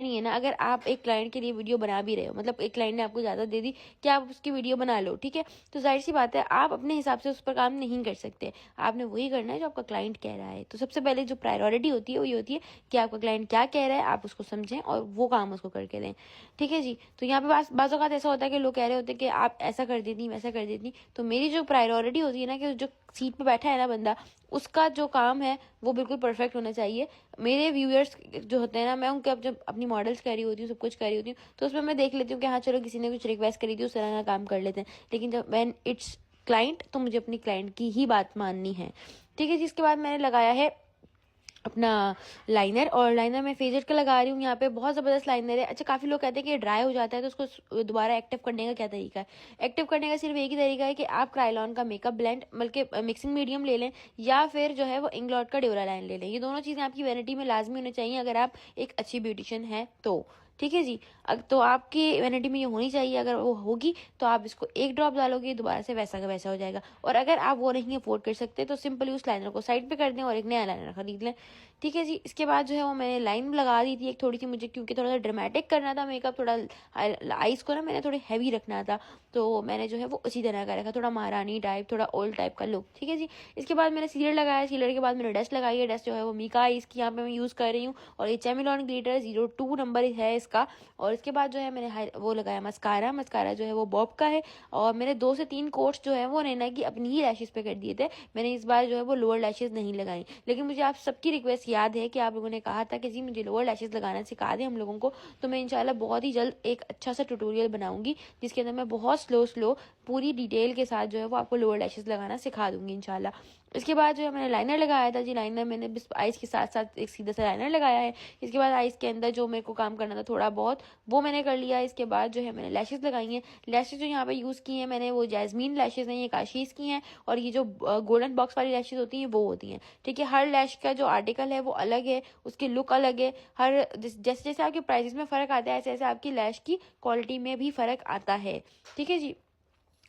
नहीं है ना, अगर आप एक क्लाइंट के लिए वीडियो बना भी रहे हो, मतलब एक क्लाइंट ने आपको ज़्यादा दे दी कि आप उसकी वीडियो बना लो, ठीक है, तो जाहिर सी बात है आप अपने हिसाब से उस पर काम नहीं कर सकते। आपने वही करना है जो आपका क्लाइंट कह रहा है। तो सबसे पहले जो प्रायोरिटी होती है वो ये होती है कि आपका क्लाइंट क्या कह रहा है, आप उसको समझें और वो काम उसको करके दें, ठीक है जी। तो यहाँ पे बाज़ औक़ात ऐसा होता है कि लोग कह रहे होते हैं कि आप ऐसा कर देती, वैसा कर देती। तो मेरी जो प्रायोरिटी होती है ना, कि जो सीट पे बैठा है ना बंदा, उसका जो काम है वो बिल्कुल परफेक्ट होना चाहिए। मेरे व्यूअर्स जो होते हैं ना, मैं उनके अब जब अपनी मॉडल्स कर रही होती हूँ, सब कुछ कर रही होती हूँ, तो उसमें मैं देख लेती हूँ कि हाँ चलो किसी ने कुछ रिक्वेस्ट करी थी, उस तरह का काम कर लेते हैं। लेकिन जब व्हेन इट्स क्लाइंट, तो मुझे अपनी क्लाइंट की ही बात माननी है, ठीक है जी। इसके बाद मैंने लगाया है अपना लाइनर, और लाइनर मैं फेजेड का लगा रही हूँ। यहाँ पे बहुत ज़बरदस्त लाइनर है। अच्छा, काफ़ी लोग कहते हैं कि ये ड्राई हो जाता है, तो उसको दोबारा एक्टिव करने का क्या तरीका है? एक्टिव करने का सिर्फ एक ही तरीका है कि आप क्रायोलॉन का मेकअप ब्लेंड, बल्कि मिक्सिंग मीडियम ले लें, या फिर जो है वो इंग्लॉट का ड्यूरा लाइन ले लें। ये दोनों चीज़ें आपकी वैनिटी में लाजमी होनी चाहिए अगर आप एक अच्छी ब्यूटिशियन हैं तो, ठीक है जी। तो आपकी वैनिटी में ये होनी चाहिए। अगर वो होगी तो आप इसको एक ड्रॉप डालोगे, दोबारा से वैसा का वैसा हो जाएगा। और अगर आप वो नहीं अफोर्ड कर सकते तो सिंपली उस लाइनर को साइड पे कर दें और एक नया लाइनर खरीद लें, ठीक है जी। इसके बाद जो है वो मैंने लाइन लगा दी थी एक थोड़ी सी, मुझे क्योंकि थोड़ा सा ड्रामेटिक करना था मेकअप, थोड़ा आइस को ना मैंने थोड़ी हैवी रखना था, तो मैंने जो है वो उसी तरह का रखा, थोड़ा महारानी टाइप, थोड़ा ओल्ड टाइप का लुक, ठीक है जी। इसके बाद मैंने सीलर लगाया, सीलर के बाद मैंने डस्ट लगाई है। डस्ट जो है वो मीका आइस की यहाँ पे मैं यूज़ कर रही हूँ, और ये चेमिलॉन ग्लिटर 02 नंबर है इसका। और इसके बाद जो है मैंने वो लगाया मस्कारा। मस्कारा जो है वो बॉब का है, और मैंने 2 से 3 कोट्स जो है वो नैना की अपनी ही लैशेस पे कर दिए थे। मैंने इस बार जो है वो लोअर लैशेस नहीं लगाई, लेकिन मुझे आप सबकी रिक्वेस्ट याद है कि आप लोगों ने कहा था कि जी मुझे लोअर लैशेस लगाना सिखा दें हम लोगों को। तो मैं इंशाल्लाह बहुत ही जल्द एक अच्छा सा ट्यूटोरियल बनाऊंगी, जिसके अंदर मैं बहुत स्लो पूरी डिटेल के साथ जो है वो आपको लोअर लैशेस लगाना सिखा दूंगी इंशाल्लाह। इसके बाद जो है मैंने लाइनर लगाया था जी। लाइनर मैंने बस आइस के साथ साथ एक सीधा सा लाइनर लगाया है। इसके बाद आइस के अंदर जो मेरे को काम करना था थोड़ा बहुत, वो मैंने कर लिया। इसके बाद जो है मैंने लैशेस लगाई हैं। लैशेस जो यहाँ पे यूज़ की हैं मैंने, वो जैस्मीन लैशेस हैं, ये काशीज़ की हैं, और ये जो गोल्डन बॉक्स वाली लैशेस होती हैं वो होती हैं, ठीक है। हर लैश का जो आर्टिकल है वो अलग है, उसकी लुक अलग है। हर जैसे जैसे आपके प्राइसेस में फ़र्क आता है, ऐसे ऐसे आपकी लैश की क्वालिटी में भी फ़र्क आता है, ठीक है जी।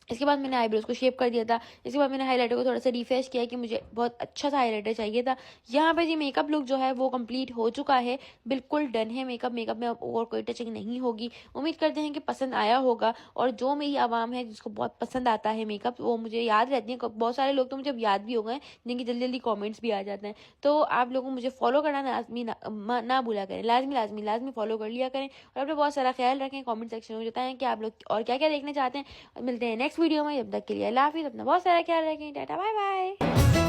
इसके बाद मैंने आईब्रोज को शेप कर दिया था। इसके बाद मैंने हाइलाइटर को थोड़ा सा रिफ्रेश किया कि मुझे बहुत अच्छा सा हाइलाइटर चाहिए था। यहाँ पे जी मेकअप लुक जो है वो कंप्लीट हो चुका है, बिल्कुल डन है मेकअप। मेकअप में अब और कोई टचिंग नहीं होगी। उम्मीद करते हैं कि पसंद आया होगा, और जो मेरी आवाम है जिसको बहुत पसंद आता है मेकअप, वो मुझे याद रहती है। बहुत सारे लोग तो मुझे अब याद भी हो गए, जिनकी जल्दी जल्दी कॉमेंट्स भी आ जाते हैं। तो आप लोगों को मुझे फॉलो करना लाजमी ना भूला करें, लाजमी फॉलो कर लिया करें, और अपना बहुत सारा ख्याल रखें। कॉमेंट सेक्शन में बताएं कि आप लोग और क्या क्या देखना चाहते हैं। मिलते हैं नेक्स्ट वीडियो में, जब तक के लिए अल्लाह हाफिज़। अपना बहुत सारा ख्याल रखें। Tata bye bye.